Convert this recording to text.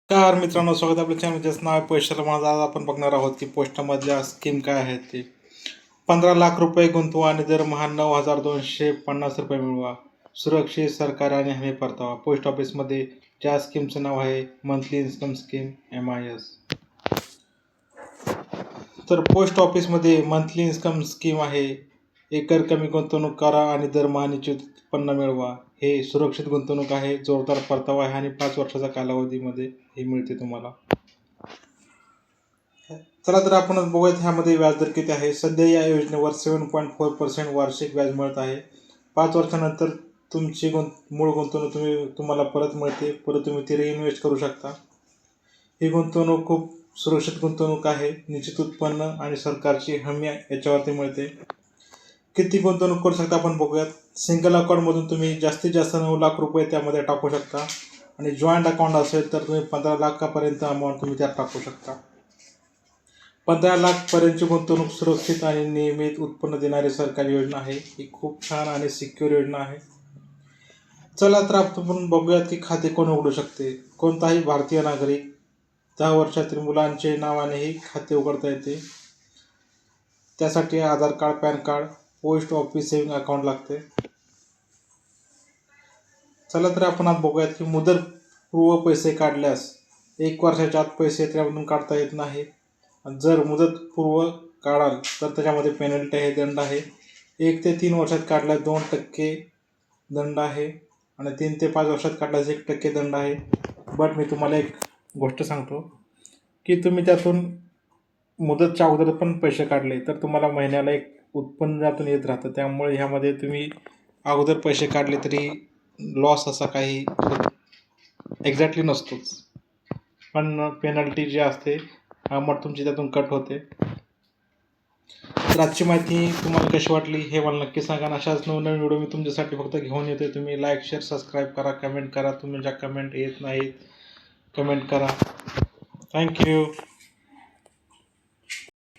नमस्कार मित्रांनो, स्वागत आहे आपल्या चॅनल. नाव आहे पैशाला माझं. आज आपण बघणार आहोत की पोस्टामधल्या स्कीम काय आहेत ते. 15 लाख रुपये गुंतवा आणि दरमहा 9,250 रुपये मिळवा. सुरक्षित सरकार आणि हमी परतावा. पोस्ट ऑफिसमध्ये ज्या स्कीमचं नाव आहे मंथली इन्कम स्कीम MIS. तर पोस्ट ऑफिसमध्ये मंथली इन्कम स्कीम आहे. एकर कमी गुंतवणूक करा आणि दरमहा निश्चित उत्पन्न मिळवा. हे सुरक्षित गुंतवणूक आहे, जोरदार परतावा आहे आणि 5 वर्षाच्या कालावधीमध्ये हे मिळते तुम्हाला. चला तर आपण बघूयात ह्यामध्ये व्याजदर किती आहे. सध्या या योजनेवर 7.4% वार्षिक व्याज मिळत आहे. 5 वर्षानंतर तुमची मूळ गुंतवणूक तुम्हाला परत मिळते. परत तुम्ही ती रिइन्व्हेस्ट करू शकता. ही गुंतवणूक खूप सुरक्षित गुंतवणूक आहे. निश्चित उत्पन्न आणि सरकारची हमी याच्यावरती मिळते. किती गुंतवणूक करू शकता आपण बघूयात. सिंगल अकाउंटमधून तुम्ही जास्तीत जास्त 9 लाख रुपये त्यामध्ये टाकू शकता आणि जॉईंट अकाउंट असेल तर तुम्ही 15 लाखापर्यंत अमाऊंट तुम्ही त्यात टाकू शकता. 15 लाखपर्यंतची गुंतवणूक सुरक्षित आणि नियमित उत्पन्न देणारी सरकारी योजना आहे. ही खूप छान आणि सिक्युअर योजना आहे. चला तर आपण बघूयात की खाते कोण उघडू शकते. कोणताही भारतीय नागरिक 10 वर्षातील मुलांचे नावानेही खाते उघडता येते. त्यासाठी Aadhaar card, PAN card, post office saving account लागते. चला तर आपण आज बघूयात की मुदतपूर्व पैसे काढल्यास 1 वर्षाच्या आत पैसे त्यामधून काढता येत नाही. जर मुदतपूर्व काढाल तर त्याच्यामध्ये पेनल्टी आहे, दंड आहे. 1 ते 3 वर्षात काढल्यास 2% दंड आहे आणि 3 ते 5 वर्षात काढल्यास 1% दंड आहे. बट मी तुम्हाला एक गोष्ट सांगतो की तुम्ही त्यातून मुदतच्या अगोदर पण पैसे काढले तर तुम्हाला महिन्याला एक उत्पन्न त्यातून येत राहतं. त्यामुळे ह्यामध्ये तुम्ही अगोदर पैसे काढले तरी लॉस असा काही एक्झॅक्टली नसतोच. पण पेनल्टी जी असते अमाऊंट तुमची त्यातून कट होते. तर आजची माहिती तुम्हाला कशी वाटली हे मला नक्की सांगा. अशाच नवनवीन व्हिडिओ मी तुमच्यासाठी फक्त घेऊन येतोय. तुम्ही लाईक, शेअर, सबस्क्राईब करा, कमेंट करा. तुम्ही ज्या कमेंट येत नाहीत कमेंट करा. थँक्यू.